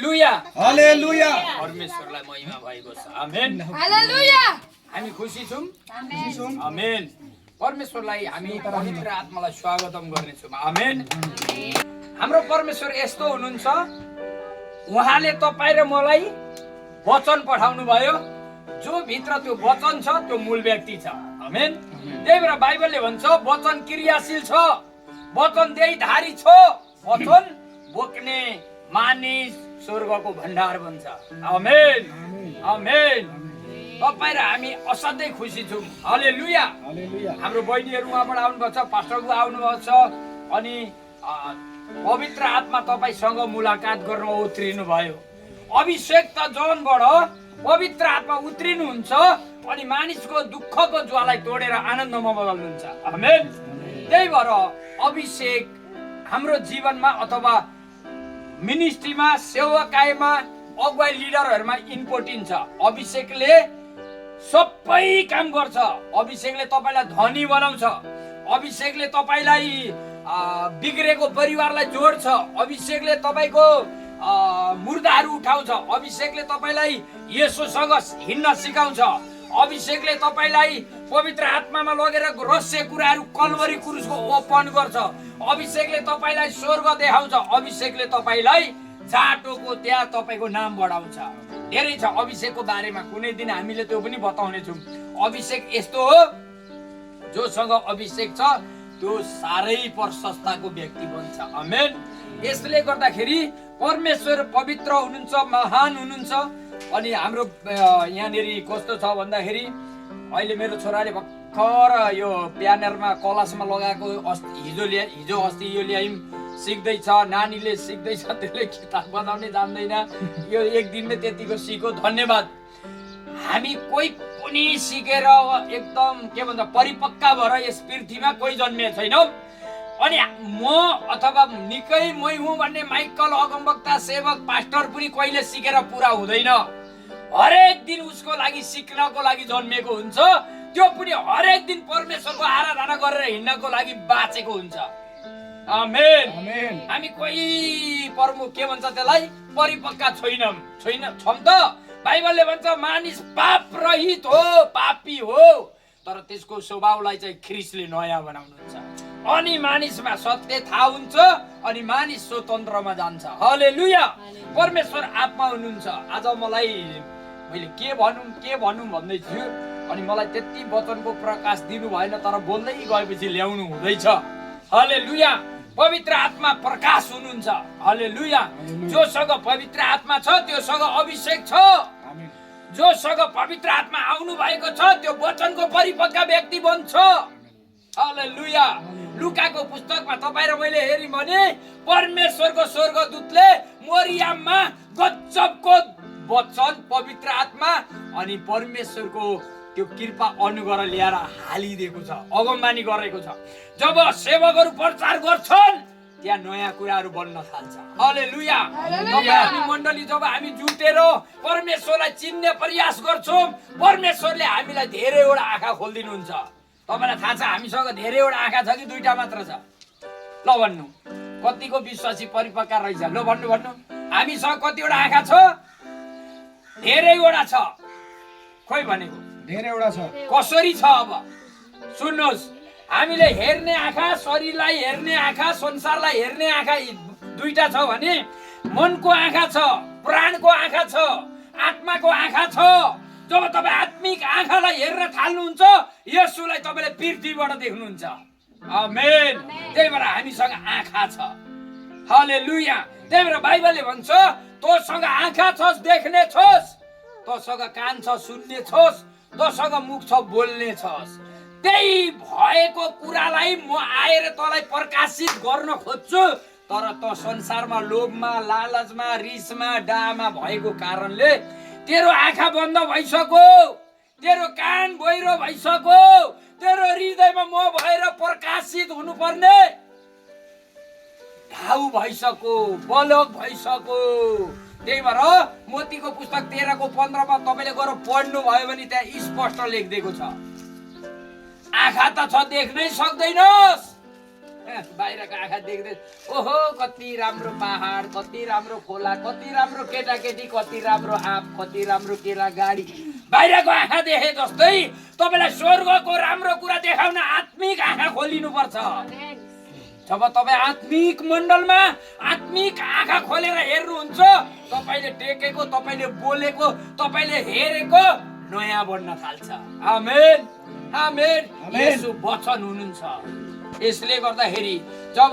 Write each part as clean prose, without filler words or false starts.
हालेलुया हालेलुया परमेश्वरलाई महिमा भएको छ आमेन हालेलुया हामी खुसी छौं आमेन परमेश्वरलाई हामी पवित्र आत्मालाई स्वागतम गर्नेछौँ आमेन हाम्रो परमेश्वर यस्तो हुनुहुन्छ उहाँले तपाईँ र मलाई वचन पठाउनु भयो जो भित्र त्यो वचन छ त्यो मूल व्यक्ति छ आमेन त्यही भएर बाइबलले भन्छ वचन क्रियाशील छ वचन देहधारी छ वचन बोक्ने मानिस स्वर्गको भण्डार बन्छ आमेन आमेन तपाईँ र हामी असाध्यै खुसी छौँ हालेलुया हाम्रो बहिनीहरू उहाँबाट आउनुभएको छ पास्टरको आउनुभएको छ अनि पवित्र आत्मा तपाईसँग मुलाकात गर्न उत्रिनु भयो अभिषेक त जनबाट पवित्र आत्मा उत्रिनुहुन्छ अनि मानिसको दुःखको ज्वालाई तोडेर आनन्दमा बदल्नुहुन्छ आमेन त्यही भएर अभिषेक हाम्रो जीवनमा अथवा मिनिस्ट्रीमा सेवकाईमा अगुवाई लिडरहरुमा इम्पोर्टेन्ट छ अभिषेकले सबै काम गर्छ अभिषेकले तपाईलाई धनी बनाउँछ अभिषेकले तपाईलाई बिग्रेको परिवारलाई जोड्छ अभिषेकले तपाईको मुर्दाहरू उठाउँछ अभिषेकले तपाईलाई येशूसँग हिँड्न सिकाउँछ अभिषेकले तपाईलाई पवित्र आत्मामा लगेर रहस्य कुराहरू कल्वरी क्रुसको ओपन गर्छ अभिषेकले तपाईलाई स्वर्ग देखाउँछ अभिषेकले तपाईलाई जाटोको त्यहाँ तपाईको नाम बढाउँछ धेरै छ अभिषेकको बारेमा कुनै दिन हामीले त्यो पनि बताउने छौं अभिषेक यस्तो हो जोसँग अभिषेक छ त्यो सारै प्रशस्तको व्यक्ति बन्छ आमेन यसले गर्दाखेरि परमेश्वर पवित्र हुनुहुन्छ महान हुनुहुन्छ अनि हाम्रो यहाँनेरि कस्तो छ भन्दाखेरि अहिले मेरो छोराले भर्खर यो प्यानरमा कलशमा लगाएको हिजो अस्ति यो ल्याइम सिक्दैछ नानीले सिक्दैछ त्यसले किताब बनाउने जान्दैन यो एक दिनमै त्यतिको सिक्यो धन्यवाद हामी कोही पनि सिकेर एकदम के भन्छ परिपक्का भएर यस पृथ्वीमा कोही जन्मे छैनौं अनि म अथवा निकै मै हुँ भन्ने माइकल अगमवक्ता सेवक पास्टर पनि कहिले सिकेर पुरा हुँदैन हरेक दिन उसको लागि सिक्नको लागि जन्मेको हुन्छ त्यो पनि हरेक दिन परमेश्वरको आराधना गरेर हिँड्नको लागि बाँचेको हुन्छ आमेन आमेन हामी कोही प्रमुख के भन्छ त्यसलाई परिपक्का छौं त बाइबलले भन्छ मानिस पाप रहित हो पापी हो तर त्यसको स्वभावलाई चाहिँ ख्रीष्टले नयाँ बनाउनुहुन्छ अनि मानिसमा सत्य थाहा हुन्छ अनि मानिस स्वतन्त्रमा जान्छ हालेलुया परमेश्वर आत्मा हुनुहुन्छ आज मैले के भनौं भन्दै थियो अनि मलाई त्यति वचनको प्रकाश दिनु भएन तर बोल्दै गएपछि ल्याउनु हुँदैछ हालेलुया पवित्र आत्मा प्रकाश हुनुहुन्छ हालेलुया जोसँग पवित्र आत्मा छ त्योसँग अभिषेक छ जोसँग पवित्र आत्मा आउनु भएको छ त्यो वचनको परिपक्व व्यक्ति बन्छ हालेलुया लुकाको पुस्तकमा तपाईँ र मैले हेरि भने परमेश्वरको स्वर्गदूतले मरियममा गजबको वचन पवित्र आत्मा अनि परमेश्वरको त्यो कृपा अनुग्रह ल्याएर हालिदिएको छ अगमबानी गरेको छ जब सेवकहरू प्रचार गर्छन् त्यहाँ नयाँ कुराहरू बन्न थाल्छ हालेलुया हामी मण्डली जब हामी जुटेर परमेश्वरलाई चिन्ने प्रयास गर्छौं परमेश्वरले हामीलाई धेरैवटा आँखा खोलिदिनुहुन्छ तपाईलाई थाहा छ हामीसँग धेरैवटा आँखा छ कि दुईटा मात्र छ ल भन्नु कतिको विश्वासी परिपक्व रहेछ ल भन्नु हामीसँग कतिवटा आँखा छ धेरैवटा छ खोइ भनेको धेरैवटा छ कसरी छ अब सुन्नुहोस् हामीले हेर्ने आँखा शरीरलाई हेर्ने आँखा संसारलाई हेर्ने आँखा दुईटा छ भने मनको आँखा छ प्राणको आँखा छ आत्माको आँखा छ जब तपाईँ आत्मिक आँखालाई हेर्न थाल्नुहुन्छ येशूलाई तपाईँले पृथ्वीबाट देख्नुहुन्छ आमेन त्यही भएर हामीसँग आँखा छ हालेलुया त्यही भएर बाइबलले भन्छ तँसँग आँखा छस् देख्ने छस् तँसँग कान छ सुन्ने छस् तँसँग मुख छ बोल्ने छस् त्यही भएको कुरालाई म आएर तँलाई प्रकाशित गर्न खोज्छु तर त संसारमा लोभमा लालचमा रिसमा डामा भएको कारणले तेरो आँखा बन्द भइसक्यो तेरो कान बहिरो भइसक्यो तेरो हृदयमा म भएर प्रकाशित हुनुपर्ने घाउ भइसक्यो बलक भइसक्यो त्यही भएर मोतीको पुस्तक 13 को 15 मा तपाईले गएर पढ्नु भयो भने त्यहाँ स्पष्ट लेखिएको छ आँखा त छ देख्नै सक्दैनस् बाहिरको आँखा देख्दै ओहो कति राम्रो पहाड, कति राम्रो खोला, कति राम्रो केटाकेटी, कति राम्रो आँप, कति राम्रो केरा गाडी, बाहिरको आँखा देखे जस्तै तपाईँलाई स्वर्गको राम्रो कुरा देखाउन आत्मिक आँखा खोलिनुपर्छ। जब तपाईँ आत्मिक मण्डलमा आत्मिक आँखा खोलेर हेर्नुहुन्छ, तपाईँले टेकेको, तपाईँले बोलेको, तपाईँले हेरेको नयाँ बन्न थाल्छ। आमेन आमेन। यसो वचन हुनुहुन्छ। यसले गर्दाखेरि जब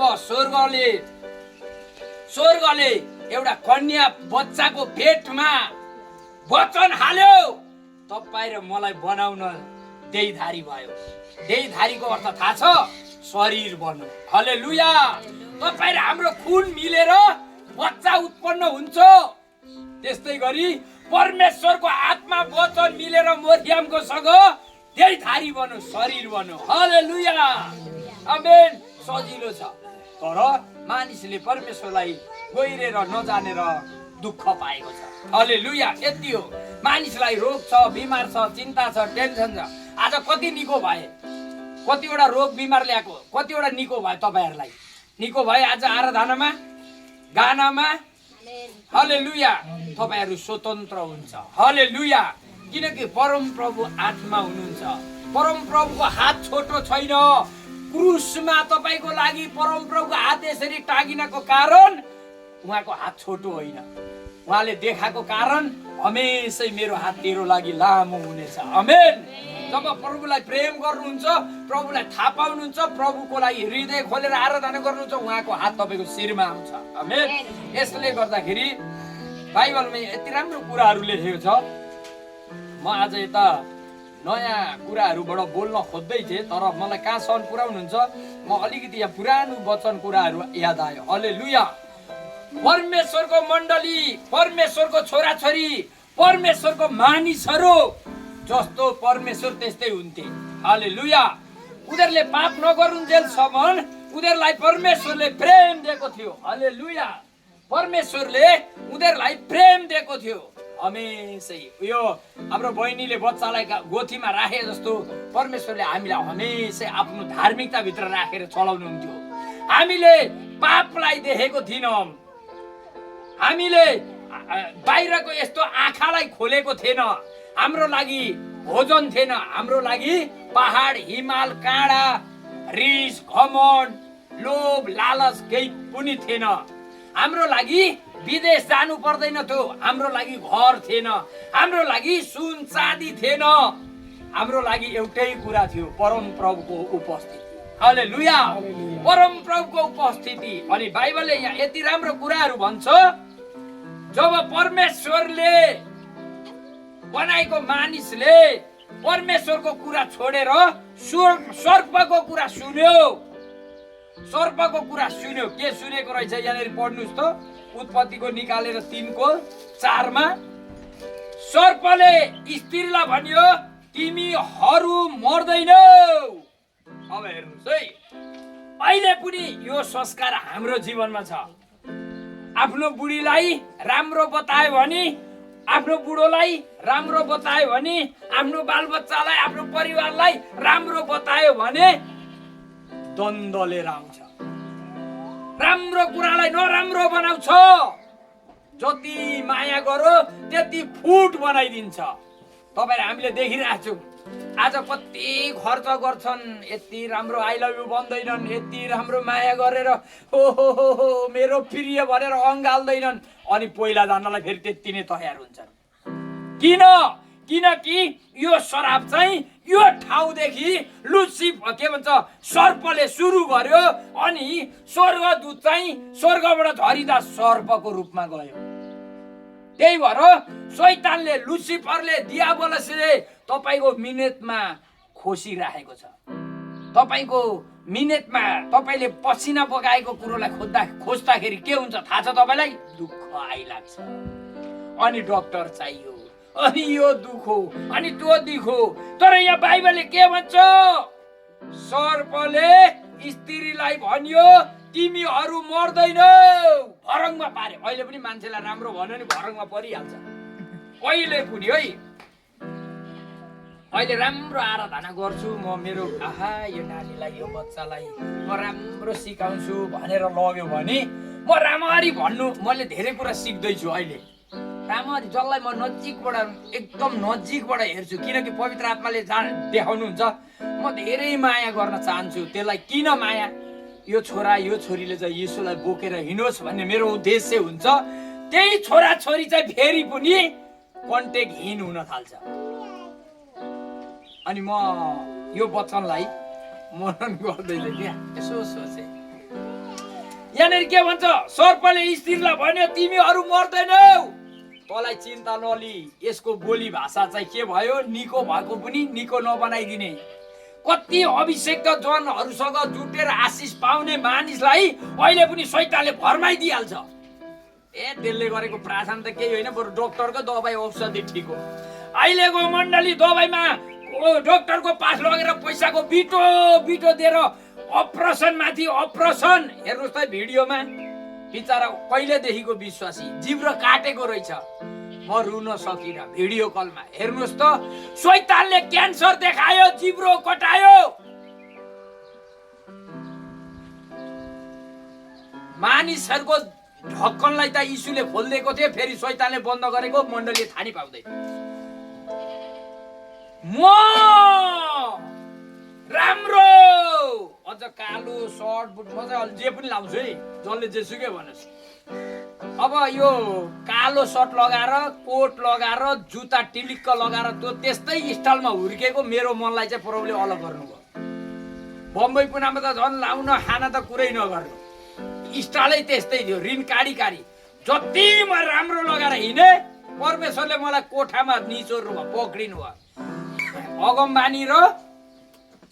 स्वर्गले एउटा कन्या बच्चाको पेटमा वचन हाल्यो, तपाईँ र मलाई बनाउन देहीधारी भयो। देहीधारीको अर्थ थाहा छ? शरीर बन्नु। हालेलुया। तपाईँ र हाम्रो खुन मिलेर बच्चा उत्पन्न हुन्छ। त्यस्तै गरी परमेश्वरको आत्मा वचन मिलेर मरियमको सँग देहीधारी बन्नु, शरीर बन्नु। Hallelujah amen. सजिलो छ, तर मानिसले परमेश्वरलाई गहिरेर नजानेर दुःख पाएको छ। हालेलुया। यति हो। मानिसलाई रोग छ, बिमार छ, चिन्ता छ, टेन्सन छ। आज कति निको भए, कतिवटा रोग बिमार ल्याएको, कतिवटा निको भयो तपाईँहरूलाई? निको भए आज आराधनामा, गानामा। हालेलुया। तपाईँहरू स्वतन्त्र हुन्छ। हालेलुया। किनकि परम प्रभु आत्मा हुनुहुन्छ। परम प्रभुको हात छोटो छैन। क्रुसमा तपाईँको लागि परम प्रभुको हात यसरी टागिनको कारण उहाँको हात छोटो होइन। उहाँले देखाएको कारण हमेसै मेरो हात तेरो लागि लामो हुनेछ। आमेन। जब प्रभुलाई प्रेम गर्नुहुन्छ, प्रभुलाई थाहा पाउनुहुन्छ, प्रभुको लागि हृदय खोलेर आराधना गर्नुहुन्छ, उहाँको हात तपाईँको शिरमा आउँछ। आमेन। यसले गर्दाखेरि बाइबलमा यति राम्रो कुराहरू लेखेको छ। म आज यता नयाँ कुराहरूबाट बोल्न खोज्दै थिएँ, तर मलाई कहाँसम्म पुर्याउनुहुन्छ, म अलिकति यहाँ पुरानो वचन कुराहरू याद आयो। हालेलुया। परमेश्वरको मण्डली, परमेश्वरको छोराछोरी, परमेश्वरको मानिसहरू जस्तो परमेश्वर त्यस्तै हुन्थे। हालेलुया। उनीहरूले पाप नगरुन्जेलसम्म उनीहरूलाई परमेश्वरले प्रेम दिएको थियो। हालेलुया। परमेश्वरले उनीहरूलाई प्रेम दिएको थियो हमेसै। यो हाम्रो बहिनीले बच्चालाई गोथीमा राखे जस्तो परमेश्वरले हामीलाई हमेसै आफ्नो धार्मिकताभित्र राखेर चलाउनुहुन्थ्यो। हामीले पापलाई देखेको थिएनौँ, हामीले बाहिरको यस्तो आँखालाई खोलेको थिएन। हाम्रो लागि भोजन थिएन, हाम्रो लागि पहाड, हिमाल, काँडा, रिस, घमण्ड, लोभ, लालच केही पनि थिएन। हाम्रो लागि विदेश जानु पर्दैन थियो, हाम्रो लागि घर थिएन, हाम्रो लागि सुन चाँदी थिएन। हाम्रो लागि एउटै कुरा थियो, परम प्रभुको उपस्थिति। हालेलुया। परम प्रभुको उपस्थिति। अनि बाइबलले यहाँ यति राम्रो कुराहरू भन्छ, जब परमेश्वरले बनाएको मानिसले परमेश्वरको कुरा छोडेर सर्पको कुरा सुन्यो। सर्पको कुरा सुन्यो। के सुनेको रहेछ यहाँनिर पढ्नुहोस् त। उत्पत्तिको निकालेर 3:4 सर्पले स्त्रीलाई भन्यो, तिमीहरू मर्दैनौ। अब हेर्नुहोस् है, अहिले पनि यो संस्कार हाम्रो जीवनमा छ। आफ्नो बुढीलाई राम्रो बतायो भने, आफ्नो बुढोलाई राम्रो बतायो भने, आफ्नो बालबच्चालाई, आफ्नो परिवारलाई राम्रो बतायो भने द्वन्द लिएर आउँछ। राम्रो कुरालाई नराम्रो बनाउँछ। जति माया गरो त्यति फुट बनाइदिन्छ। तपाईहरु हामीले देखिरहेको छौँ। आज कति खर्च गर्छन्, यति राम्रो आई लभ यु भन्दैनन्, यति राम्रो माया गरेर हो हो हो हो मेरो प्रिय भनेर अँगाल्दैनन्, अनि पहिला जानलाई फेरि त्यति नै तयार हुन्छन्। किन? किनकि यो शराब चाहिँ यो ठाउँदेखि लुसिफर के भन्छ सर्पले सुरु गर्यो, अनि स्वर्गदूत चाहिँ स्वर्गबाट झरिँदा सर्पको रूपमा गयो। त्यही भएर शैतानले, लुसिफरले, दियाबलसले तपाईको मिनेटमा खोसिराखेको छ। तपाईको मिनेटमा तपाईले पसिना बगाएको कुरोलाई खोज्दाखेरि के हुन्छ थाहा छ तपाईलाई? दुःख आइलाग्छ, अनि डाक्टर चाहियो, अनि यो दुःख हो, अनि त्यो दुःख हो। तर यहाँ बाइबलले के भन्छ? सर्पले स्त्रीलाई भन्यो, तिमीहरू मर्दैनौ। भरङमा पारे। अहिले पनि मान्छेलाई राम्रो भन्यो नि भरङमा परिहाल्छ। अहिले पनि है। अहिले राम्रो आराधना गर्छु म मेरो आहा यो नानीलाई यो बच्चालाई म राम्रो सिकाउँछु भनेर लग्यो भने म राम्ररी भन्नु मैले धेरै कुरा सिक्दैछु अहिले राम्ररी जसलाई म नजिकबाट एकदम नजिकबाट हेर्छु किनकि पवित्र आत्माले देखाउनुहुन्छ म धेरै माया गर्न चाहन्छु त्यसलाई किन माया यो छोरा यो छोरीले चाहिँ यीशुलाई बोकेर हिँडोस् भन्ने मेरो उद्देश्य हुन्छ त्यही छोरा छोरी चाहिँ फेरि पनि कन्टेक्टहीन हुन थाल्छ अनि म यो वचनलाई मनन गर्दैछ क्या यसो सोचे यहाँनिर के भन्छ सर्पले स्त्रीलाई भन्यो तिमीहरू मर्दैनौ तँलाई चिन्ता नलि यसको बोली भाषा चाहिँ के भयो निको भएको पनि निको नबनाइदिने कति अभिषेक जनहरूसँग जुटेर आशिष पाउने मानिसलाई अहिले पनि शैतानले भरमाइदिइहाल्छ त्यसले गरेको प्रार्थना त केही होइन बरु डक्टरको दबाई औषधि ठिक हो अहिलेको मण्डली दबाईमा डक्टरको पास लगेर पैसाको बिटो बिटो दिएर अपरेसन माथि अपरेसन हेर्नुहोस् त भिडियोमा बिचरा कहिलेदेखिको विश्वासी जिब्रो काटेको रहेछ म रुन सकिनँ भिडियो कलमा हेर्नुहोस् त शैतानले क्यान्सर देखायो जिब्रो कटायो मानिसहरूको ढक्कनलाई त यीशुले खोलिदिएको थियो फेरि शैतानले बन्द गरेको मण्डलीले थाहा पाउँदैन म राम्रो अझ कालो सर्ट बुट म चाहिँ जे पनि लाउँछु है जसले जेसुकै भनोस् अब यो कालो सर्ट लगाएर कोट लगाएर जुत्ता टिलिक्क लगाएर त्यो त्यस्तै स्टाइलमा हुर्केको मेरो मनलाई चाहिँ प्रभुले अलग गर्नुभयो बम्बई पुनामा त झन् लाउन खाना त कुरै नगर्नु स्टाइलै त्यस्तै थियो ऋण काडी जति म राम्रो लगाएर हिँडे परमेश्वरले मलाई कोठामा निचोर्नु भयो पक्रिनु भयो अगमबानी र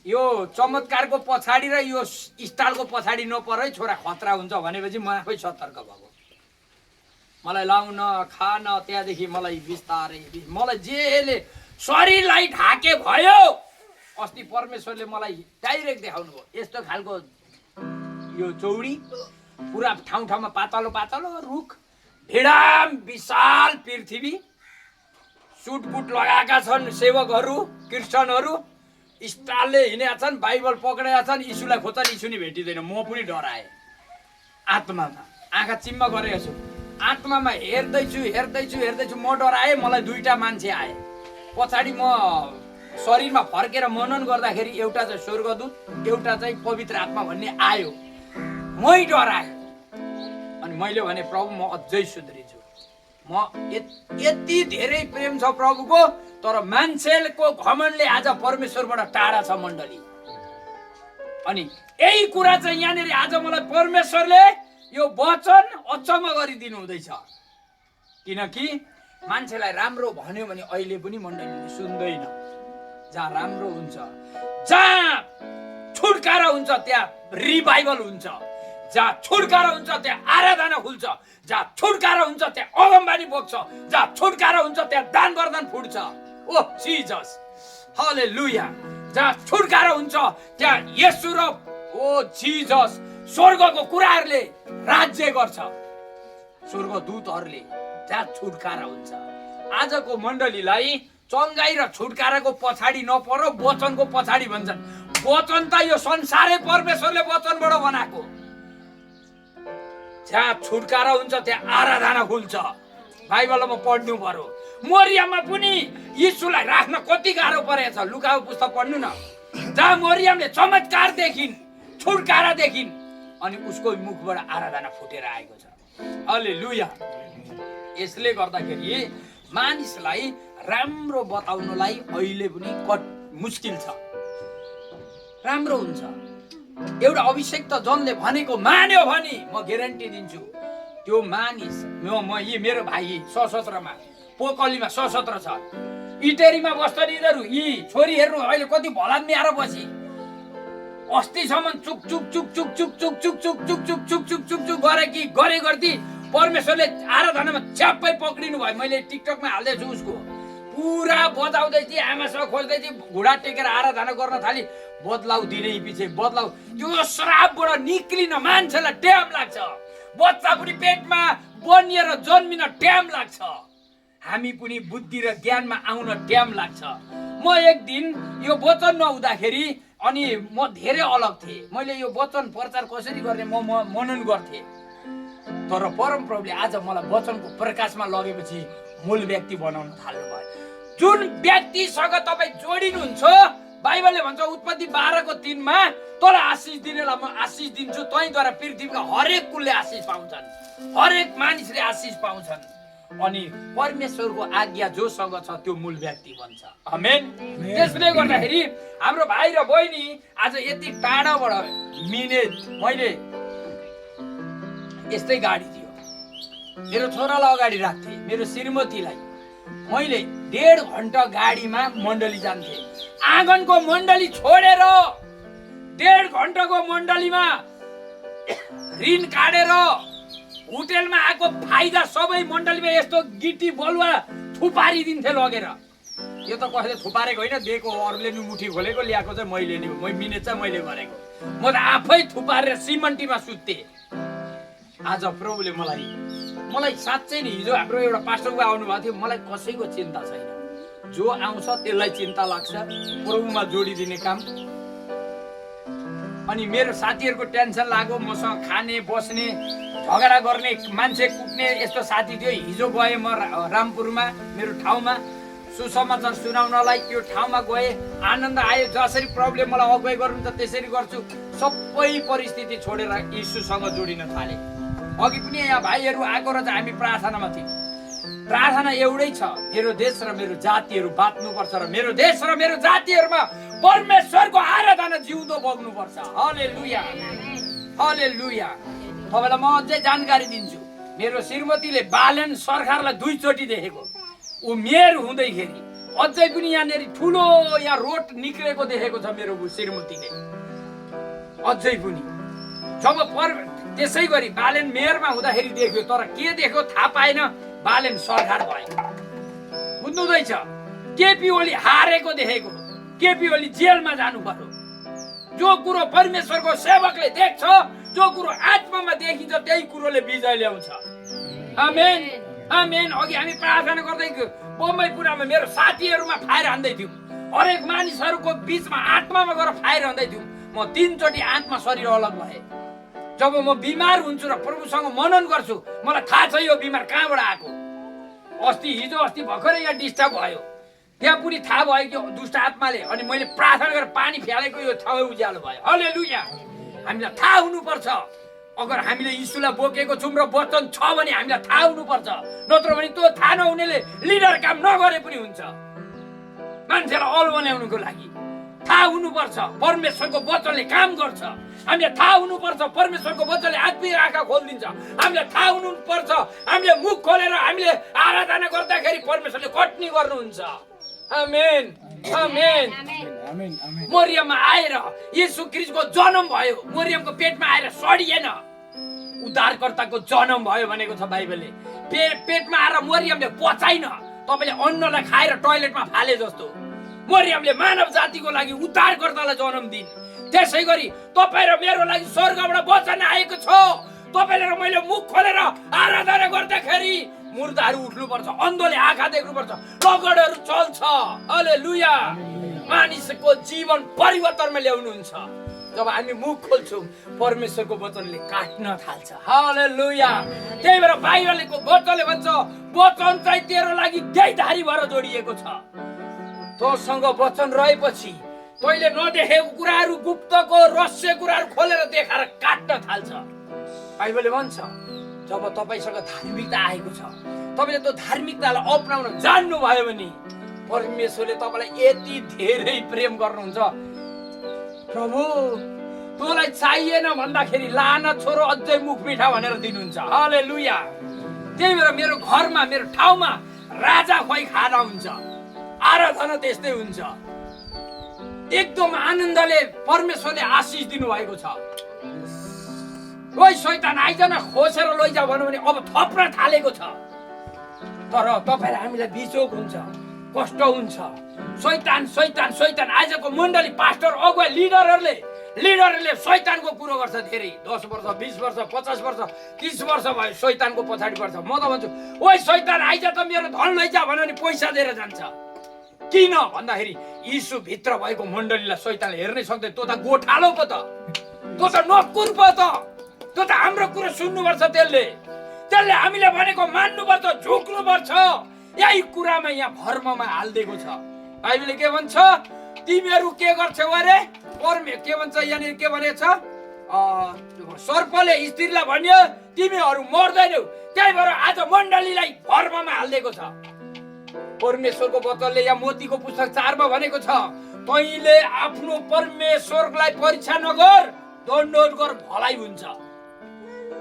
यो चमत्कारको पछाडि र यो स्टाइलको पछाडि नपर है छोरा खतरा हुन्छ भनेपछि म आफै सतर्क भएको मलाई लाउन खान त्यहाँदेखि मलाई बिस्तारै मलाई जेले शरीरलाई ढाके भयो अस्ति परमेश्वरले मलाई डाइरेक्ट देखाउनु भयो यस्तो खालको यो चौडी पुरा ठाउँ ठाउँमा पातलो पातलो रुख भिडाम विशाल पृथ्वी सुटबुट लगाएका छन् सेवकहरू क्रिस्चियनहरू स्टालले हिँडेका छन् बाइबल पक्रेका छन् यीशुलाई खोज्छन् यीशु नि भेटिँदैन म पनि डराएँ आत्मामा आँखा चिम्म गरेको छु आत्मामा हेर्दैछु म डराएँ मलाई दुईटा मान्छे आए पछाडि म शरीरमा फर्केर मनन गर्दाखेरि एउटा चाहिँ स्वर्गदूत एउटा चाहिँ पवित्र आत्मा भन्ने आयो मै डराएँ अनि मैले भने प्रभु म अझै सुध्रिन्छु म यति धेरै प्रेम छ प्रभुको तर मान्छेको घमण्डले आज परमेश्वरबाट टाढा छ मण्डली अनि यही कुरा चाहिँ यहाँनिर आज मलाई परमेश्वरले यो वचन अचम्म गरिदिनु हुँदैछ किनकि मान्छेलाई राम्रो भन्यो भने अहिले पनि मण्डलीले सुन्दैन जहाँ राम्रो हुन्छ जहाँ छुटकारा हुन्छ त्यहाँ रिभाइभल हुन्छ जहाँ छुटकारा हुन्छ त्यहाँ आराधना खुल्छ जहाँ छुटकारा हुन्छ त्यहाँ अगमबानी बोक्छ जहाँ छुटकारा हुन्छ त्यहाँ दान वरदान फुट्छ ओ जिजस हालेलुया जहाँ छुटकारा हुन्छ त्यहाँ येशू र ओ जिजस स्वर्गको कुराहरूले राज्य गर्छ स्वर्गदूतहरूले जहाँ छुटकारा हुन्छ आजको मण्डलीलाई चङ्गाई र छुटकाराको पछाडि नपर वचनको पछाडि भन्छन् वचन त यो संसारै परमेश्वरले वचनबाट बनाएको जहाँ छुटकारा हुन्छ त्यहाँ आराधना खुल्छ बाइबलमा पढ्नु पर्यो मरियममा पनि यीशुलाई राख्न कति गाह्रो परेछ लुकाको पुस्तक पढ्नु न जहाँ मरियमले चमत्कार देखिन् छुटकारा देखिन् अनि उसको मुखबाट आराधना फुटेर आएको छ हालेलुया यसले गर्दाखेरि मानिसलाई राम्रो बताउनलाई अहिले पनि मुस्किल छ राम्रो हुन्छ एउटा अभिषेक जनले भनेको मान्यो भने म ग्यारेन्टी दिन्छु त्यो मानिस यी मेरो भाइ सशस्त्रमा पोकलीमा सशस्त्र छ इटेरीमा बस्छन् यिनीहरू यी छोरी हेर्नु अहिले कति भलाद्मी आएर बसी अस्तिसम्म चुक चुक चुक चुक चुक चुक चुक चुक चुक चुक चुक चुक चुक चुक गरे गर्दी परमेश्वरले आराधनामा च्याप्पै पक्रिनु भयो मैले टिकटकमा हाल्दैछु उसको पुरा बजाउँदै थिएँ आमासँग खोज्दै थिएँ घुँडा टेकेर आराधना गर्न थाली बदलाउ दिने पछि बदलाउ त्यो श्रापबाट निक्लिन मान्छेलाई ट्याम लाग्छ बच्चा पनि पेटमा बनिएर जन्मिन ट्याम लाग्छ हामी पनि बुद्धि र ज्ञानमा आउन ट्याम लाग्छ म एक दिन यो वचन नहुँदाखेरि अनि म धेरै अलग थिएँ। मैले यो वचन प्रचार कसरी गर्ने म मनन गर्थेँ। तर परम प्रभुले आज मलाई वचनको प्रकाशमा लगेपछि मूल व्यक्ति बनाउन थाल्नुभयो। जुन व्यक्तिसँग तपाईँ जोडिनुहुन्छ, बाइबलले भन्छ उत्पत्ति 12:3 मा तँलाई आशिष दिनेलाई म आशिष दिन्छु, तैँद्वारा पृथ्वीका हरेक कुलले आशिष पाउँछन्, हरेक मानिसले आशिष पाउँछन्। अनि परमेश्वरको आज्ञा जोसँग छ त्यो मूल व्यक्ति बन्छ। आमेन। त्यसले गर्दाखेरि हाम्रो भाइ र बहिनी आज यति टाढाबाट मिनेट मैले यस्तै गाडी दियो, मेरो छोरालाई अगाडि राख्थेँ, मेरो श्रीमतीलाई मैले 1.5 घन्टा गाडीमा मण्डली जान्थे। आँगनको मण्डली छोडेर 1.5 घन्टाको मण्डलीमा ऋण काटेर होटेलमा आएको फाइदा सबै मण्डलीमा यस्तो गिटी बलुवा थुपारिदिन्थे लगेर। यो त कसैले थुपारेको होइन, दिएको अरूले नि मुठी खोलेको ल्याएको चाहिँ मैले नि, मिनेट चाहिँ मैले गरेको। म त आफै थुपारेर सिमन्टीमा सुत्थेँ। आज प्रभुले मलाई साँच्चै नि, हिजो हाम्रो एउटा पास्टरको आउनुभएको थियो, मलाई कसैको चिन्ता छैन। जो आउँछ त्यसलाई चिन्ता लाग्छ, प्रभुमा जोडिदिने काम। अनि मेरो साथीहरूको टेन्सन लाग्यो, मसँग खाने बस्ने झगडा गर्ने मान्छे कुट्ने यस्तो साथी थियो। हिजो गएँ म रामपुरमा, मेरो ठाउँमा सुसमाचार सुनाउनलाई। त्यो ठाउँमा गएँ, आनन्द आयो। जसरी प्रभुले मलाई अगुवाई गर्नुहुन्छ त्यसरी गर्छु। सबै परिस्थिति छोडेर यीशुसँग जोडिन थालेँ। अघि पनि यहाँ भाइहरू आएको र हामी प्रार्थनामा थियौँ। प्रार्थना एउटै छ, मेरो देश र मेरो जातिहरू बाँच्नुपर्छ र मेरो देश र मेरो जातिहरूमा परमेश्वरको आराधना जिउँदो बग्नुपर्छ। हालेलुया, हालेलुया। तपाईँलाई म अझै जानकारी दिन्छु। मेरो श्रीमतीले बालेन सरकारलाई 2 चोटि देखेको। ऊ मेयर हुँदैखेरि अझै पनि यहाँनिर ठुलो यहाँ रोड निक्लेको देखेको छ मेरो श्रीमतीले अझै पनि। जब त्यसै गरी बालेन मेयरमा हुँदाखेरि देख्यो, तर के देख्यो थाहा पाएन, बालेन सरकार भयो। बुझ्नुहुँदैछ? केपी ओली हारेको देखेको, केपी ओली जेलमा जानु पर्यो। जो कुरो परमेश्वरको सेवकले देख्छ, जो कुरो आत्मामा देखिन्छ, त्यही कुरोले विजय ल्याउँछ। आमेन, आमेन। अघि हामी प्रार्थना गर्दै बम्बईपुरमा मेरो साथीहरूमा फायर हान्दै थियौँ, हरेक मानिसहरूको बिचमा आत्मामा गएर फायर हान्दै थियौँ। म 3 चोटि आत्मा शरीर अलग भएँ। जब म बिमार हुन्छु र प्रभुसँग मनन गर्छु, मलाई थाहा छ यो बिमार कहाँबाट आएको। हिजो अस्ति भर्खरै यहाँ डिस्टर्ब भयो, त्यहाँ पनि थाहा भयो कि दुष्ट आत्माले। अनि मैले प्रार्थना गरेर पानी फ्यालेको यो ठाउँ उज्यालो भयो। हालेलुया। हामीलाई थाहा हुनुपर्छ, अगर हामीले यीशुलाई बोकेको छौँ र वचन छ भने हामीलाई थाहा हुनुपर्छ। नत्र भने त्यो थाहा नहुनेले लिडर काम नगरे पनि हुन्छ। मान्छेलाई अल बनाउनुको लागि थाहा हुनुपर्छ, परमेश्वरको वचनले काम गर्छ। हामीलाई थाहा हुनुपर्छ, परमेश्वरको वचनले आत्मिक आँखा खोलिदिन्छ। हामीलाई थाहा हुनुपर्छ, हामीले मुख खोलेर हामीले आराधना गर्दाखेरि परमेश्वरले कट्नी गर्नुहुन्छ। आमेन, आमेन। मरियममा आएर येशू ख्रीष्टको जन्म भयो, मरियमको पेटमा आएर सडिएन, उद्धारकर्ताको जन्म भयो भनेको छ बाइबलले। पेटमा आएर मरियमले पचाइन, तपाईँले अन्नलाई खाएर टोयलेटमा फाले जस्तो। मरियमले मानव जातिको लागि उद्धारकर्तालाई जन्म दिन्। त्यसै गरी तपाईँ र मेरो लागि स्वर्गबाट वचन आएको छ। तपाईँले र मैले मुख खोलेर आराधना गर्दाखेरि मुर्दाहरू उठ्नुपर्छ, अन्धोले आँखा देख्नुपर्छ, लगडहरू चल्छ। हालेलुया। मानिसको जीवन परिवर्तनमा ल्याउनुहुन्छ। जब हामी मुख खोल्छौँ, परमेश्वरको वचनले काट्न थाल्छ। हालेलुया। त्यही भएर बाइबलको वचनले भन्छ, वचन चाहिँ तेरो लागि देहधारी भएर जोडिएको छ। तँसँग वचन रहेपछि तैँले नदेखेको कुराहरू, गुप्तको रहस्य कुराहरू खोलेर देखाएर काट्न थाल्छ। बाइबलले भन्छ, जब तपाईँसँग धार्मिकता आएको छ, तपाईँले त्यो धार्मिकतालाई अपनाउन जान्नुभयो भने परमेश्वरले तपाईँलाई यति धेरै प्रेम गर्नुहुन्छ। प्रभु तँलाई चाहिएन भन्दाखेरि लान छोरो अझै मुख मिठा भनेर दिनुहुन्छ। हालेलुया। त्यही भएर मेरो घरमा, मेरो ठाउँमा राजा खुवाई खाना हुन्छ, आराधना त्यस्तै हुन्छ। एकदम आनन्दले परमेश्वरले आशिष दिनुभएको छ। ओइ शैतान आइज न, खोसेर लैजा भन्यो भने अब थप्न थालेको छ। तर तपाईँलाई हामीलाई बिचोक हुन्छ, कष्ट हुन्छ। शैतान शैतान शैतान आजको मण्डली पास्टर अगुवा लिडरहरूले शैतानको कुरो गर्छ। धेरै 10 वर्ष 20 वर्ष 50 वर्ष 30 वर्ष भयो शैतानको पछाडि पर्छ। म त भन्छु, ओइ शैतान आइज त मेरो धन लैजा भन्यो भने पैसा दिएर जान्छ। किन भन्दाखेरि यीशु भित्र भएको मण्डलीलाई शैतानले हेर्नै सक्दैन। त्यो त गोठालो पो त, त्यो त नकुर पो त, त्यो त हाम्रो कुरा सुन्नुपर्छ। त्यसले हामीले भनेको मान्नुपर्छ, झुक्नुपर्छ। यही कुरामा यहाँ भर्ममा हालिदिएको छ। बाइबलले के भन्छ? तिमीहरू के गर्छौ अरे? के भन्छ यहाँनिर? के भनेको छ? सर्पले स्त्रीलाई भन्यो तिमीहरू मर्दैनौ। त्यही भएर आज मण्डलीलाई भर्ममा हालिदिएको छ। परमेश्वरको वचनले यहाँ मोतीको पुस्तक 4 मा भनेको छ, तैँले आफ्नो परमेश्वरलाई परीक्षा नगर, दण्डोत गर, भलाइ हुन्छ।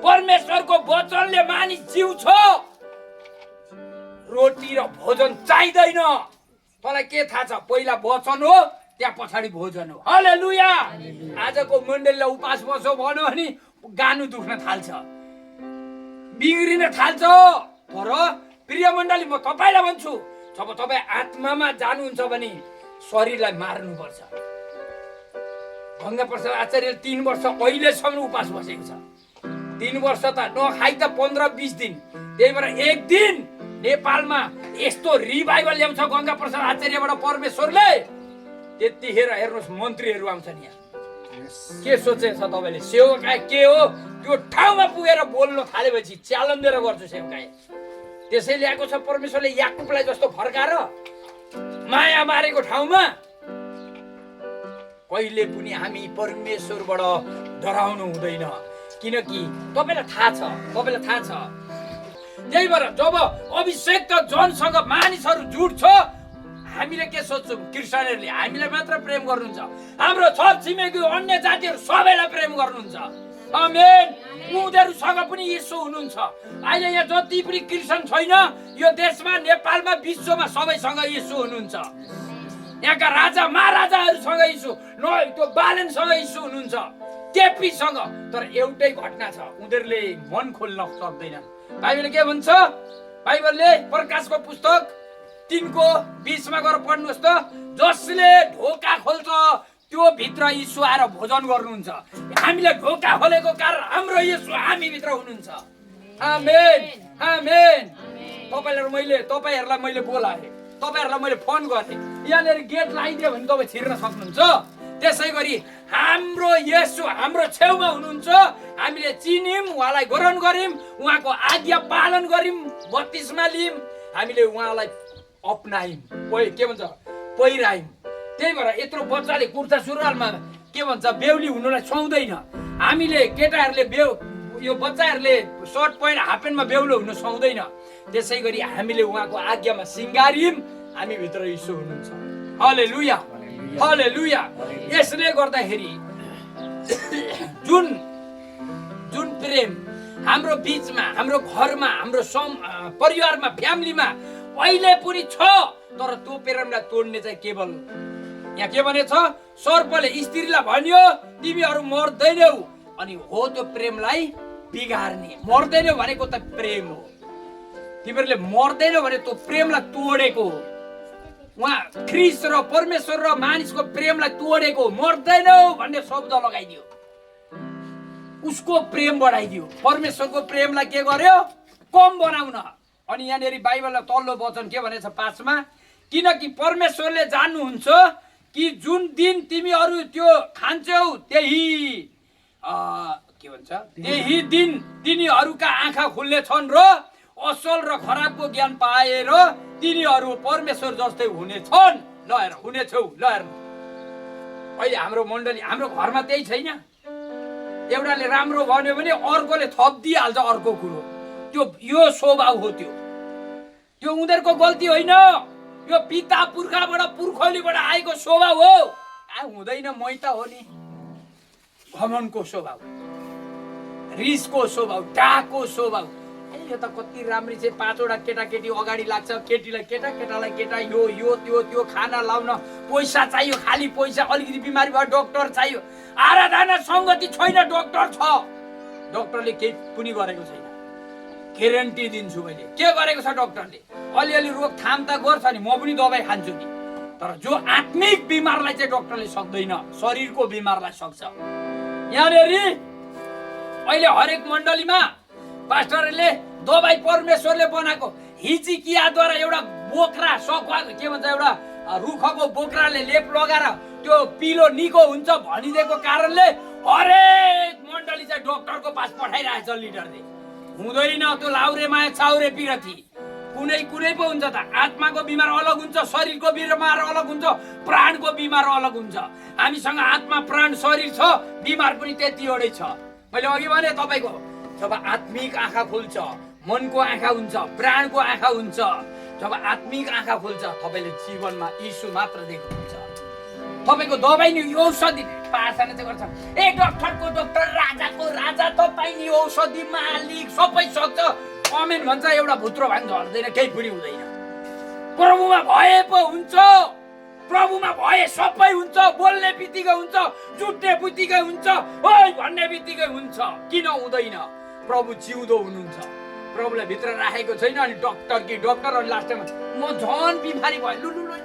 परमेश्वरको वचनले मानिस जिउँछ। रोटी र भोजन चाहिँदैन। तँलाई के थाहा छ? पहिला वचन हो, त्यहाँ पछाडि भोजन हो। हालेलुया। आजको मण्डलीलाई उपास बसो भन्यो भने गानु दुख्न थाल्छ, बिग्रिन थाल्छ। तर प्रिय मण्डली, म तपाईँलाई भन्छु, जब तपाईँ आत्मामा जानुहुन्छ भने शरीरलाई मार्नुपर्छ। गङ्गाप्रसाद आचार्यले 3 वर्ष अहिलेसम्म उपास बसेको छ। 3 वर्ष त नखाइ त 15-20 दिन। त्यही भएर एक दिन नेपालमा यस्तो रिभाइभल ल्याउँछ गङ्गाप्रसाद आचार्यबाट परमेश्वरले, त्यतिखेर हेर्नुहोस् मन्त्रीहरू आउँछन् यहाँ। के सोचेको छ तपाईँले? सेवकाई के हो? त्यो ठाउँमा पुगेर बोल्न थालेपछि च्यालेन्जेर गर्छु सेवकाई। त्यसै ल्याएको छ परमेश्वरले याकुबलाई जस्तो फर्काएर माया मारेको ठाउँमा। कहिले पनि हामी परमेश्वरबाट डराउनु हुँदैन, किनकि तपाईँलाई थाहा छ। त्यही भएर जब अभिषेक जनसँग मानिसहरू जुट्छ, हामीले के सोच्छौँ? क्रिस्चियनहरूले हामीलाई मात्र प्रेम गर्नुहुन्छ, हाम्रो छर छिमेकी अन्य जातिहरू सबैलाई प्रेम गर्नुहुन्छ। आमेन। उनीहरूसँग पनि यीशु हुनुहुन्छ। अहिले यहाँ जति पनि क्रिस्चियन छैन यो देशमा, नेपालमा, विश्वमा सबैसँग यीशु हुनुहुन्छ। यहाँका राजा महाराजाहरूसँग यीशु, त्यो बालनसँग यीशु हुनुहुन्छ, केपीसँग। तर एउटै घटना छ, उनीहरूले मन खोल्न सक्दैनन्। बाइबलले के भन्छ? बाइबलले प्रकाशको पुस्तक 3 को 20 मा गएर पढ्नुहोस् त। जसले ढोका खोल्छ त्यो भित्र यीशु आएर भोजन गर्नुहुन्छ। हामीले ढोका खोलेको कारण हाम्रो यीशु हामी भित्र हुनुहुन्छ। आमेन, आमेन। तपाईँहरूलाई मैले बोलाएँ, तपाईँहरूलाई मैले फोन गरेँ, यहाँनिर गेट लगाइदियो भने तपाईँ छिर्न सक्नुहुन्छ। त्यसै गरी हाम्रो येशू हाम्रो छेउमा हुनुहुन्छ। हामीले चिन्यौँ, उहाँलाई ग्रहण गर्यौँ, उहाँको आज्ञा पालन गर्यौँ, बत्तिसमा लियौँ, हामीले उहाँलाई अपनायौँ, के भन्छ पहिरायौँ। त्यही भएर यत्रो बच्चाले कुर्ता सुरुवालमा के भन्छ बेहुली हुनुलाई सुहाउँदैन। हामीले केटाहरूले यो बच्चाहरूले सर्ट प्यान्ट हाफ प्यान्टमा बेहुलो हुनु सुहाउँदैन। त्यसै गरी हामीले उहाँको आज्ञामा सिँगारियौँ, हामी भित्र यीशु हुनुहुन्छ। हालेलुया, हालेलुया। यसले गर्दाखेरि जुन प्रेम हाम्रो बीचमा, हाम्रो घरमा, हाम्रो परिवारमा, फ्यामिलीमा अहिले पनि छ, तर त्यो प्रेमलाई तोड्ने चाहिँ केवल यहाँ के भने छ? सर्पले स्त्रीलाई भन्यो तिमीहरू मर्दैनौ, अनि हो त्यो प्रेमलाई बिगार्ने। मर्दैनौ भनेको त प्रेम हो। तिमीहरूले मर्दैनौ भने त्यो प्रेमलाई तोडेको हो। उहाँ ख्रीष्ट र परमेश्वर र मानिसको प्रेमलाई तोडेको। मर्दैनौ भन्ने शब्द लगाइदियो, उसको प्रेम बढाइदियो। परमेश्वरको प्रेमलाई के गर्यो? कम बनाउन। अनि यहाँनिर बाइबलको तल्लो वचन के भनेछ 5 मा? किनकि परमेश्वरले जान्नुहुन्छ कि जुन दिन तिमीहरू त्यो खान्छौ त्यही दिन तिनीहरूका आँखा खुल्नेछन् र असल र खराबको ज्ञान पाएर तिनीहरू परमेश्वर जस्तै हुनेछन्। ल हेर, हुनेछौ। ल हेर, अहिले हाम्रो मण्डली, हाम्रो घरमा त्यही छैन। एउटाले राम्रो भन्यो भने अर्कोले थप दिइहाल्छ अर्को कुरो। यो स्वभाव हो। त्यो उनीहरूको गल्ती होइन, यो पिता पुर्खाबाट पुर्खौलीबाट आएको स्वभाव हो। हुँदैन, मैता हो नि। घमण्डको स्वभाव, रिसको स्वभाव, डाको स्वभाव। यो त कति राम्री चाहिँ 5 वटा केटाकेटी अगाडि लाग्छ, केटीलाई केटा, केटालाई केटा, यो त्यो खाना लाउन पैसा चाहियो, खाली पैसा। अलिकति बिमारी भयो डक्टर चाहियो। आराधना सङ्गति छैन, डक्टर छ। डक्टरले केही पनि गरेको छैन। ग्यारेन्टी दिन्छु मैले। के गरेको छ डक्टरले? अलिअलि रोकथाम त गर्छ नि, म पनि दबाई खान्छु नि। तर जो आत्मिक बिमारलाई चाहिँ डक्टरले सक्दैन, शरीरको बिमारलाई सक्छ। यहाँनिर अहिले हरेक मण्डलीमा पास्टरले दबाई परमेश्वरले बनाएको हिचिकियाद्वारा एउटा बोक्रा सखुवा के भन्छ एउटा रुखको बोक्राले लेप लगाएर त्यो पिलो निको हुन्छ भनिदिएको कारणले हरेक मण्डली चाहिँ डाक्टरको पास पठाइरहेछ लिडरले। हुँदैन त्यो लाउरे माया चाउरे पिरथी, कुनै कुनै पो हुन्छ त। आत्माको बिमार अलग हुन्छ, शरीरको बिमार अलग हुन्छ, प्राणको बिमार अलग हुन्छ। हामीसँग आत्मा प्राण शरीर छ, बिमार पनि त्यतिवटै छ। मैले अघि भने तपाईको जब आत्मिक आँखा खुल्छ, मनको आँखा हुन्छ, प्राणको आँखा हुन्छ, जब आत्मिक आँखा खुल्छ तपाईले जीवनमा यीशु मात्र देख्नुहुन्छ। तपाईको दबाई नि औषधि पार्छन् चाहिँ गर्छ, ए डाक्टरको डाक्टर, राजाको राजा, तपाई नि औषधि मालिक सबै सक्छ। कमेन्ट भन्छ एउटा भुत्रो भाङ झर्दैन, केही पनि हुँदैन। प्रभुमा भए पो हुन्छ, प्रभुमा भए सबै हुन्छ। बोल्ने बित्तिकै हुन्छ, जुट्ने बित्तिकै हुन्छ, ओइ भन्ने बित्तिकै हुन्छ। किन हुँदैन? प्रभु जिउँदो हुनुहुन्छ। प्रभुलाई भित्र राखेको छैन अनि डाक्टर कि डाक्टर अनि लास्टमा म झन् बिमारी भयो, लु लु लु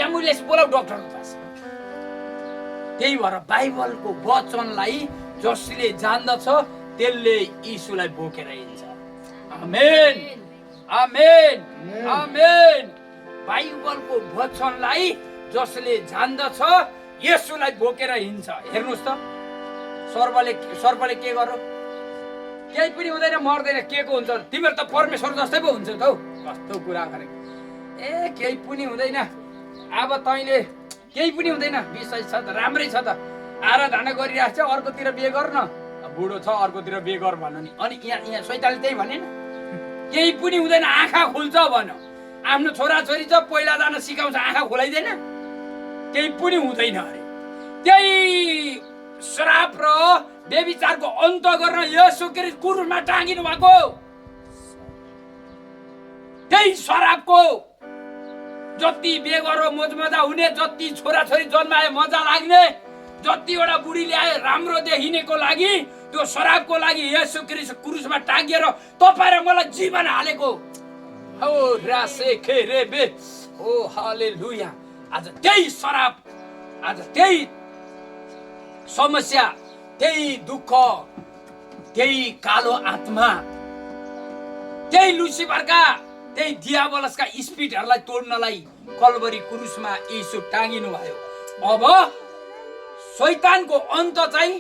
एम्बुलेन्स बोलाऊ डाक्टरको पास। त्यही भएर बाइबलको वचनलाई जसले जान्दछ त्यसले यीशुलाई बोकेर हिँड्छ। आमेन आमेन आमेन। बाइबलको वचनलाई जसले जान्दछ येशूलाई बोकेर हिँड्छ। हेर्नुस् त, सर्पले के गर्यो? केही पनि हुँदैन, मर्दैन। के को हुन्छ? तिमीहरू त परमेश्वर जस्तै पो हुन्छ त हौ। कस्तो कुरा गरेको! ए केही पनि हुँदैन, अब तैँले केही पनि हुँदैन, विषय छ त, राम्रै छ त, आराधना गरिरहेको छ, अर्कोतिर बिहे गर न, बुढो छ अर्कोतिर बिहे गर भन्नु नि। अनि यहाँ शैतानले त्यही भनेन, केही पनि हुँदैन, आँखा खुल्छ भन्यो। आफ्नो छोराछोरी छ, पहिला जान सिकाउँछ, आँखा खोलाइदैन, केही पनि हुँदैन अरे। त्यही श्राप र व्यभिचारको अन्त गर्न येशू ख्रीष्ट क्रुसमा टाँगिनु भएको। त्यही श्रापको जति बिहे गरेर मोजमजा हुने, जति छोराछोरी जन्माए मजा लाग्ने, जतिवटा बुढी ल्याए राम्रो देखिनेको लागि, त्यो श्रापको लागि येशू ख्रीष्ट क्रुसमा टाँगिएर तपाईँ र मलाई जीवन हालेको। ओ रासे खेरेबे, ओ हालेलुया। आज त्यही श्राप, आज त्यही समस्या, त्यही दुःख, त्यही कालो आत्मा, त्यही लुसिफरका, त्यही दियाबलसका स्पिडहरूलाई तोड्नलाई कल्वरी क्रुसमा यीशु टाँगिनु भयो। अब शैतानको अन्त चाहिँ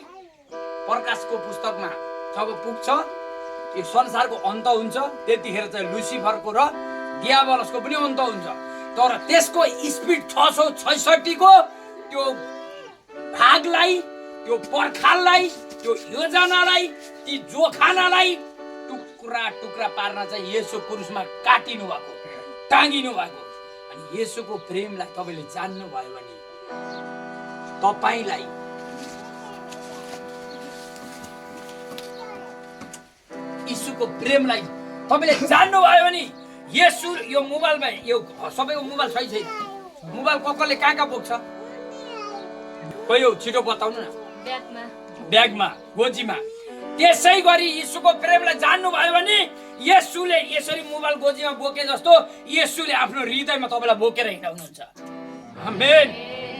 प्रकाशको पुस्तकमा जब पुग्छ, यो संसारको अन्त हुन्छ, त्यतिखेर चाहिँ लुसिफरको र दियाबलसको पनि अन्त हुन्छ। तर त्यसको स्पिड 666 को त्यो भागलाई, त्यो पर्खाललाई, त्यो योजनालाई, ती जोखानालाई टुक्रा टुक्रा पार्न चाहिँ येशू क्रुसमा काटिनु भएको, टाँगिनु भएको। अनि येशूको प्रेमलाई तपाईले जान्नु भयो भने, तपाईलाई येशूको प्रेमलाई तपाईले जान्नु भयो भने, येशू यो मोबाइलमा, यो सबैको मोबाइल सही छैन, मोबाइल कसले कहाँ बोक्छ? खोइ हो, छिटो बताउनु न। ब्यागमा, गोजीमा। त्यसै गरी येशूको प्रेमलाई जान्नु भयो भने येशूले यसरी मोबाइल गोजीमा बोके जस्तो येशूले आफ्नो हृदयमा तपाईलाई बोकेर हिँडाउनुहुन्छ। आमेन।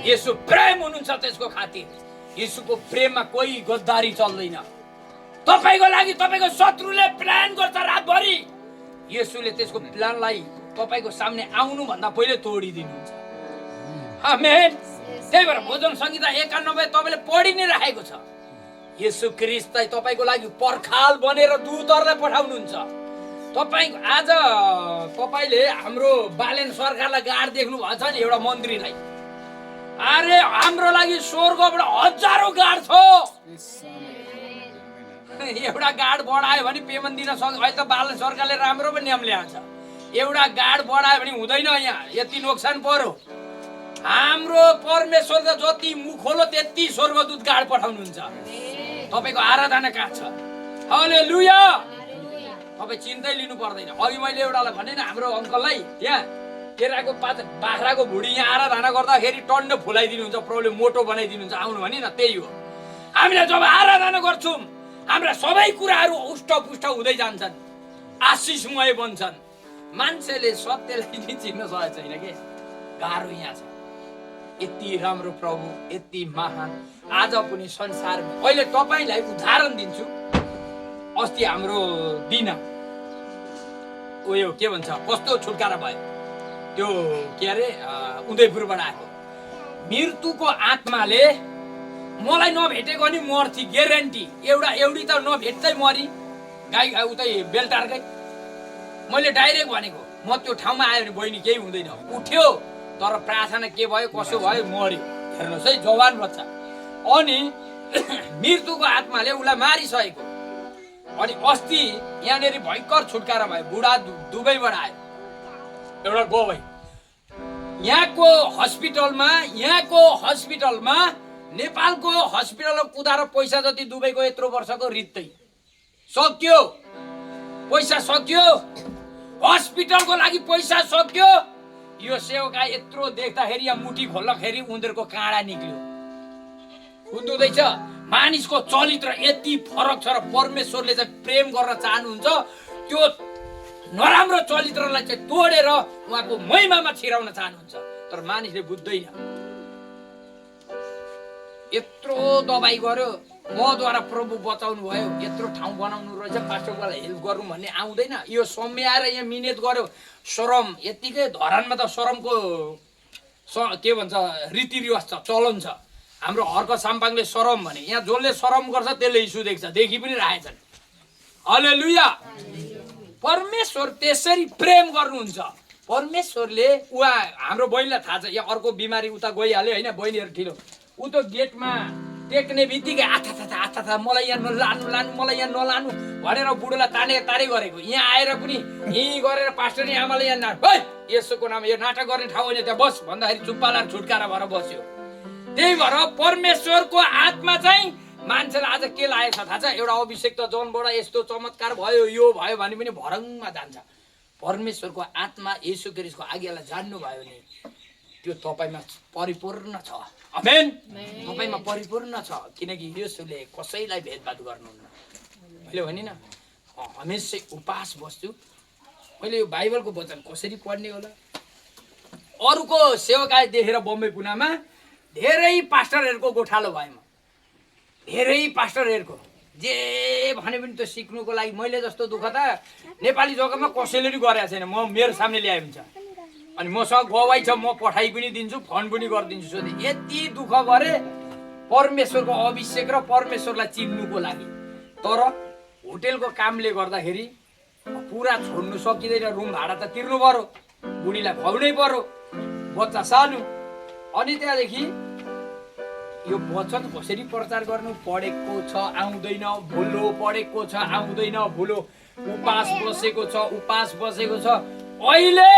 येशू प्रेम हुनुहुन्छ, त्यसको खातिर येशूको प्रेममा कोही गद्दारी चल्दैन। तपाईको लागि तपाईको शत्रुले प्लान गर्छ रातभरि, येशूले त्यसको प्लानलाई तपाईको सामने आउनु भन्दा पहिले तोडिदिनुहुन्छ। आमेन। त्यही भएर भजन संहिता 91 तपाईले पढि नै राखेको छ। येशू ख्रीष्ट चाहिँ तपाईको लागि पर्खाल बनेर दूतहरूलाई पठाउनुहुन्छ। तपाईको आज तपाईले हाम्रो बालेन सरकारलाई गाड देख्नु भएको छ नि, एउटा मन्त्रीलाई। अरे हाम्रो लागि स्वर्गबाट हजारौं गाड छ। एउटा गाड बढायो भने पेमेन्ट दिन सक्छ। अहिले त बालेन सरकारले राम्रो पनि नियम ल्याएको छ, एउटा गाड बढायो भने हुँदैन, यहाँ यति नोक्सान पर्यो। हाम्रो परमेश्वर त जति मुख खोलो त्यति स्वर्गदूत गाड पठाउनुहुन्छ। तपाईको आराधना कहाँ छ? हालेलुया। तपाई चिन्तै लिनु पर्दैन। अघि मैले एउटालाई भने नि, हाम्रो अङ्कललाई यहाँ केराको पात बाख्राको भुडी यहाँ आराधना गर्दाखेरि टन्ड फुलाइदिनुहुन्छ, प्रभुले मोटो बनाइदिनुहुन्छ, आउनु भने न। त्यही हो, हामीले जब आराधना गर्छौँ हाम्रा सबै कुराहरू उष्टपुष्ट हुँदै जान्छन्, आशिषमय बन्छन्। मान्छेले सत्यलाई नि चिन्न सकेको छैन के, गाह्रो यहाँ छ। यति राम्रो प्रभु, यति महान, आज पनि संसारमा। अहिले तपाईलाई उदाहरण दिन्छु। अस्ति हाम्रो दिन उयो के भन्छ, कस्तो छुटकारा भयो। त्यो के अरे उदयपुरबाट आएको मृत्युको आत्माले मलाई नभेटेको नि मर्थी ग्यारेन्टी एउटी त नभेट्दै मरी गाई उतै बेलटारकै मैले डाइरेक्ट भनेको म त्यो ठाउँमा आयो भने बहिनी केही हुँदैन उठ्यो तर प्रार्थना के भयो कसो भयो मर्यो हेर्नुहोस् है जवान बच्चा अनि मृत्युको आत्माले उसलाई मारिसकेको अनि अस्ति यहाँनिर भयङ्कर छुटकारा भयो बुढा दुबईबाट आयो एउटा गोबै यहाँको हस्पिटलमा नेपालको हस्पिटलमा कुदाएर पैसा जति दुबईको यत्रो वर्षको रित्तै सक्यो पैसा सक्यो हस्पिटलको लागि पैसा सक्यो यो सेवका यत्रो देख्दाखेरि या मुठी खोल्दाखेरि उनीहरूको काँडा निक्ल्यो बुझ्नुहुँदैछ मानिसको चरित्र यति फरक छ र परमेश्वरले चाहिँ प्रेम गर्न चाहनुहुन्छ त्यो नराम्रो चरित्रलाई चाहिँ तोडेर उहाँको महिमामा छिराउन चाहनुहुन्छ तर मानिसले बुझ्दैन यत्रो दबाई गर्यो मद्वारा प्रभु बचाउनु भयो यत्रो ठाउँ बनाउनु रहेछ पास्टरलाई हेल्प गर्नु भन्ने आउँदैन यो सम्याएर यहाँ मिहिनेत गर्यो शरम यतिकै धरानमा त शरमको के भन्छ रीतिरिवाज छ चलन छ हाम्रो हर्क साम्पाङले शरम भने यहाँ जसले शरम गर्छ त्यसले यीशु देख्छ देखि पनि राखेछन् हालेलुया परमेश्वर त्यसरी प्रेम गर्नुहुन्छ परमेश्वरले उहाँ हाम्रो बहिनीलाई थाहा छ यहाँ अर्को बिमारी उता गइहाल्यो होइन बहिनीहरू ठिलो ऊ त गेटमा टेक्ने बित्तिकै आथा मलाई यहाँ नलानु मलाई यहाँ नलानु भनेर बुढोलाई तारे गरेको यहाँ आएर पनि यहीँ गरेर पास्टर नि आमाले यहाँ यसोको नाम यो नाटक गर्ने ठाउँ होइन त्यहाँ बस भन्दाखेरि चुप्पाला छुटकारा भएर बस्यो त्यही भएर परमेश्वरको आत्मा चाहिँ मान्छेलाई आज के लागेको छ थाहा छ एउटा अभिषेक त जनबाट यस्तो चमत्कार भयो यो भयो भने पनि भरङमा जान्छ परमेश्वरको आत्मा येशू ख्रीष्टको आज्ञालाई जान्नुभयो भने त्यो तपाईँमा परिपूर्ण छ आमेन तपाईँमा परिपूर्ण छ किनकि येशूले कसैलाई भेदभाद गर्नुहुन्न मैले भने न हमेशा उपास बस्छु मैले यो बाइबलको वचन कसरी पढ्ने होला अरूको सेवकाई देखेर बम्बई पुनामा धेरै पास्टरहरूको गोठालो भयो म धेरै पास्टरहरूको जे भने पनि त्यो सिक्नुको लागि मैले जस्तो दुःख त नेपाली जग्गामा कसैले पनि गरेको छैन म मेरो सामने ल्याए हुन्छ अनि मसँग गवाई छ म पठाइ पनि दिन्छु फन्ड पनि गरिदिन्छु सोधे यति दुःख गरे परमेश्वरको अभिषेक र परमेश्वरलाई चिन्नुको लागि तर होटेलको कामले गर्दाखेरि पुरा छोड्नु सकिँदैन रुम भाडा त तिर्नु पर्यो बुढीलाई खुवाउनै पर्यो बच्चा सानो अनि त्यहाँदेखि यो वचन कसरी प्रचार गर्नु पढेको छ आउँदैन भुलो पढेको छ आउँदैन भुलो उपास बसेको छ अहिले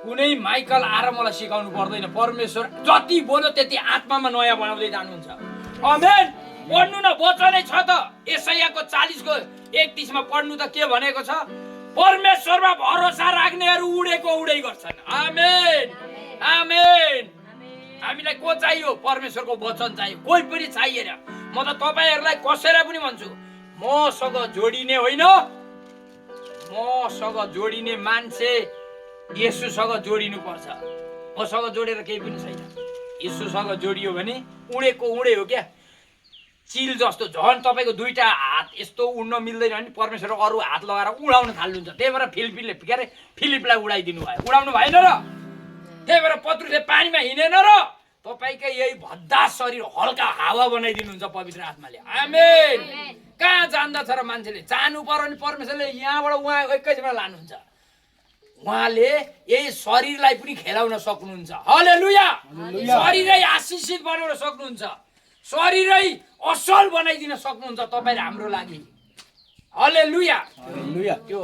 कुनै माइकल आएर मलाई सिकाउनु पर्दैन परमेश्वर जति बोल्यो त्यति आत्मामा नयाँ बनाउँदै जानुहुन्छ आमेन पढ्नु न वचनै छ त यशायाको 40को 31 मा पढ्नु त के भनेको छ परमेश्वरमा भरोसा राख्नेहरू उडै गर्छन् आमेन आमेन हामीलाई को चाहियो परमेश्वरको वचन चाहियो कोही पनि चाहिएन म त तपाईहरुलाई कसैलाई पनि भन्छु मसँग जोडिने होइन मसँग जोडिने मान्छे येशूसँग जोडिनु पर्छ मसँग जोडेर केही पनि छैन येशूसँग जोडियो भने उडेको उडे हो क्या चिल जस्तो झन् तपाईको दुईटा हात यस्तो उड्न मिल्दैन भने परमेश्वर अरु हात लगाएर उडाउन थाल्नुहुन्छ त्यही भएर फिलिपलाई उडाइदिनु भयो उडाउनु भएन र त्यही भएर पत्रुसले पानीमा हिँडेन र तपाईकै यही भद्दा शरीर हल्का हावा बनाइदिनुहुन्छ पवित्र आत्माले आमेन कहाँ जान्दछ र मान्छेले जानु पर्यो नि परमेश्वरले यहाँबाट उहाँ एकैछिनमा लानुहुन्छ उहाँले यही शरीरलाई पनि खेलाउन सक्नुहुन्छ हालेलुया शरीरै आशिषित बनाउन सक्नुहुन्छ शरीरै असल बनाइदिन सक्नुहुन्छ तपाईले हाम्रो लागि हालेलुया त्यो